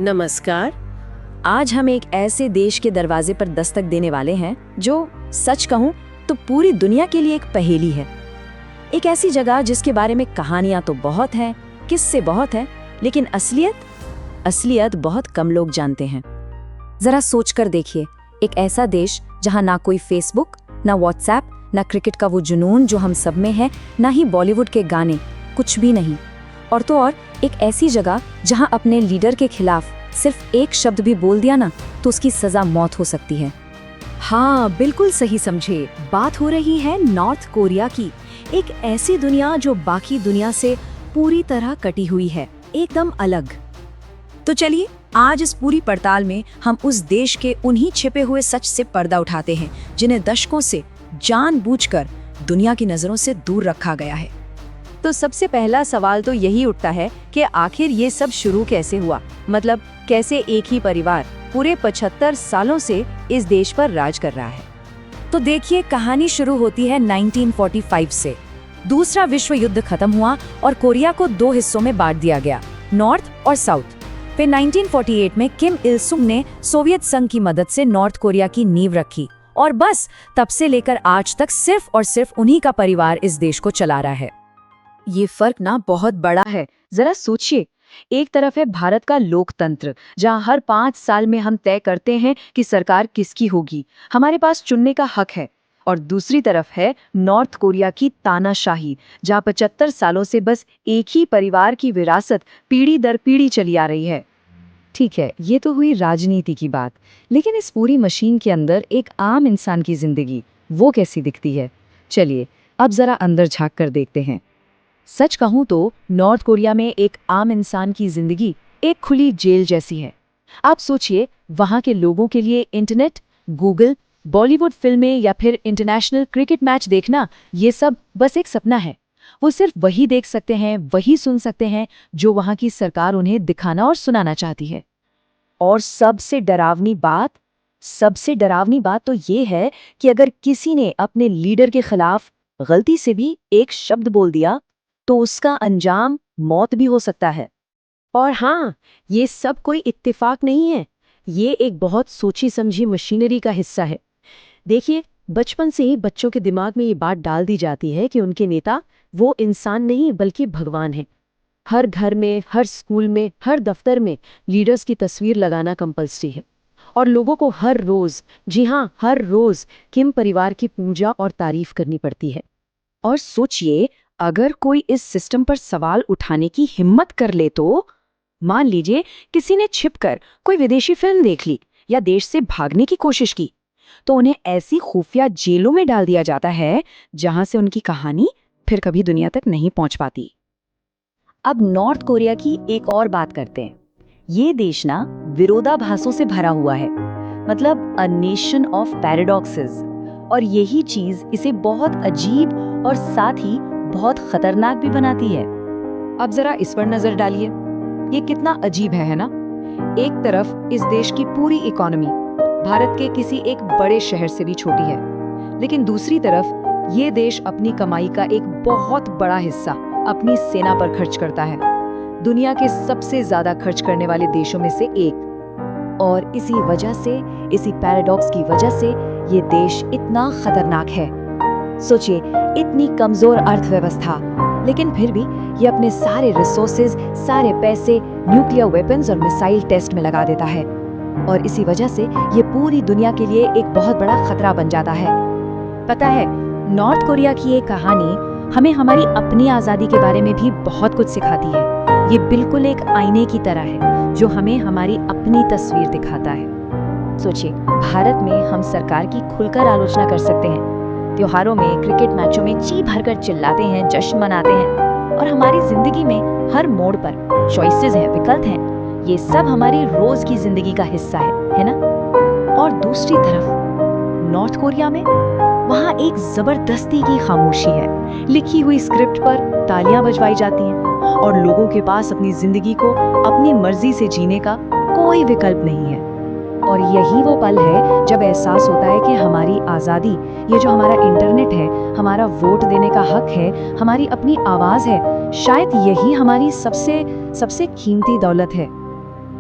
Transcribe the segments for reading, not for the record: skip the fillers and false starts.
नमस्कार। आज हम एक ऐसे देश के दरवाजे पर दस्तक देने वाले हैं जो सच कहूं तो पूरी दुनिया के लिए एक पहेली है। एक ऐसी जगह जिसके बारे में कहानियां तो बहुत हैं, किस्से बहुत हैं, लेकिन असलियत बहुत कम लोग जानते हैं। जरा सोचकर देखिए, एक ऐसा देश जहां ना कोई फेसबुक, ना व्हाट्सएप, ना क्रिकेट का वो जुनून जो हम सब में है, ना ही बॉलीवुड के गाने, कुछ भी नहीं। और तो और एक ऐसी जगह जहां अपने लीडर के खिलाफ सिर्फ एक शब्द भी बोल दिया ना तो उसकी सजा मौत हो सकती है। हाँ, बिल्कुल सही समझे। बात हो रही है नॉर्थ कोरिया की। एक ऐसी दुनिया जो बाकी दुनिया से पूरी तरह कटी हुई है, एकदम अलग। तो चलिए आज इस पूरी पड़ताल में हम उस देश के उन्हीं छिपे हुए सच से पर्दा उठाते हैं जिन्हें दशकों से जानबूझकर दुनिया की नजरों से दूर रखा गया है। तो सबसे पहला सवाल तो यही उठता है कि आखिर ये सब शुरू कैसे हुआ। मतलब कैसे एक ही परिवार पूरे 75 सालों से इस देश पर राज कर रहा है। तो देखिए, कहानी शुरू होती है 1945 से। दूसरा विश्व युद्ध खत्म हुआ और कोरिया को दो हिस्सों में बांट दिया गया, नॉर्थ और साउथ। फिर 1948 में किम इल सुंग ने सोवियत संघ की मदद से नॉर्थ कोरिया की नींव रखी और बस तब से लेकर आज तक सिर्फ और सिर्फ उन्हीं का परिवार इस देश को चला रहा है। ये फर्क ना बहुत बड़ा है। जरा सोचिए, एक तरफ है भारत का लोकतंत्र जहां हर 5 साल में हम तय करते हैं कि सरकार किसकी होगी, हमारे पास चुनने का हक है। और दूसरी तरफ है नॉर्थ कोरिया की तानाशाही, जहां 75 सालों से बस एक ही परिवार की विरासत पीढ़ी दर पीढ़ी चली आ रही है। ठीक है, ये तो हुई राजनीति की बात, लेकिन इस पूरी मशीन के अंदर एक आम इंसान की जिंदगी वो कैसी दिखती है? चलिए अब जरा अंदर झांक कर देखते हैं। सच कहूं तो नॉर्थ कोरिया में एक आम इंसान की जिंदगी एक खुली जेल जैसी है। आप सोचिए, वहां के लोगों के लिए इंटरनेट, गूगल, बॉलीवुड फिल्में या फिर इंटरनेशनल क्रिकेट मैच देखना, ये सब बस एक सपना है। वो सिर्फ वही देख सकते हैं, वही सुन सकते हैं जो वहां की सरकार उन्हें दिखाना और सुनाना चाहती है। और सबसे डरावनी बात तो ये है कि अगर किसी ने अपने लीडर के खिलाफ गलती से भी एक शब्द बोल दिया तो उसका अंजाम मौत भी हो सकता है। और हाँ, ये सब कोई इत्तेफाक नहीं है। ये एक बहुत सोची समझी मशीनरी का हिस्सा है। देखिए, बचपन से ही बच्चों के दिमाग में ये बात डाल दी जाती है कि उनके नेता वो इंसान नहीं बल्कि भगवान है। हर घर में, हर स्कूल में, हर दफ्तर में लीडर्स की तस्वीर लगाना कंपल्सरी है। और लोगों को हर रोज, जी हाँ हर रोज, किम परिवार की पूजा और तारीफ करनी पड़ती है। और सोचिए, अगर कोई इस सिस्टम पर सवाल उठाने की हिम्मत कर ले तो मान लीजिए किसी ने छिपकर कोई विदेशी फिल्म देख ली या देश से भागने की कोशिश की, तो उन्हें ऐसी खुफिया जेलों में डाल दिया जाता है जहां से उनकी कहानी फिर कभी दुनिया तक नहीं पहुंच पाती। अब नॉर्थ कोरिया की एक और बात करते हैं। ये देश ना विरोधाभासों से भरा हुआ है, मतलब अ नेशन ऑफ पैराडॉक्सेस। और यही चीज इसे बहुत अजीब और साथ ही बहुत खतरनाक भी बनाती है। अब जरा इस पर नजर डालिए, ये कितना अजीब है ना? एक तरफ इस देश की पूरी इकोनॉमी भारत के किसी एक बड़े शहर से भी छोटी है, लेकिन दूसरी तरफ ये देश अपनी कमाई का एक बहुत बड़ा हिस्सा अपनी सेना पर खर्च करता है, दुनिया के सबसे ज्यादा खर्च करने वाले देशों में से एक। और इसी वजह से, इसी पैराडॉक्स की वजह से ये देश इतना खतरनाक है। सोचिए, इतनी कमजोर अर्थव्यवस्था, लेकिन फिर भी ये अपने सारे रिसोर्सेज, सारे पैसे न्यूक्लियर वेपन्स और मिसाइल टेस्ट में लगा देता है। और इसी वजह से ये पूरी दुनिया के लिए एक बहुत बड़ा खतरा बन जाता है। पता है, नॉर्थ कोरिया की ये कहानी हमें हमारी अपनी आजादी के बारे में भी बहुत कुछ सिखाती है। ये बिल्कुल एक आईने की तरह है जो हमें हमारी अपनी तस्वीर दिखाता है। सोचिए, भारत में हम सरकार की खुलकर आलोचना कर सकते हैं, त्योहारों में, क्रिकेट मैचों में जी भरकर चिल्लाते हैं, जश्न मनाते हैं, और हमारी जिंदगी में हर मोड़ पर चॉइसेस हैं, विकल्प हैं। ये सब हमारी रोज की जिंदगी का हिस्सा है ना? और दूसरी तरफ नॉर्थ कोरिया में, वहाँ एक जबरदस्ती की खामोशी है। लिखी हुई स्क्रिप्ट पर तालियां बजवाई जाती हैं और लोगों के पास अपनी जिंदगी को अपनी मर्जी से जीने का कोई विकल्प नहीं है। और यही वो पल है जब एहसास होता है कि हमारी आज़ादी, ये जो हमारा इंटरनेट है, हमारा वोट देने का हक है, हमारी अपनी आवाज़ है, शायद यही हमारी सबसे कीमती दौलत है।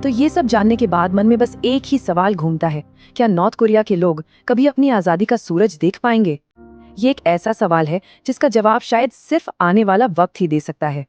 तो ये सब जानने के बाद मन में बस एक ही सवाल घूमता है, क्या नॉर्थ कोरिया के लोग कभी अपनी आज़ादी का सूरज देख पाएंगे? ये एक ऐसा सवाल है जिसका जवाब शायद सिर्फ आने वाला वक्त ही दे सकता है।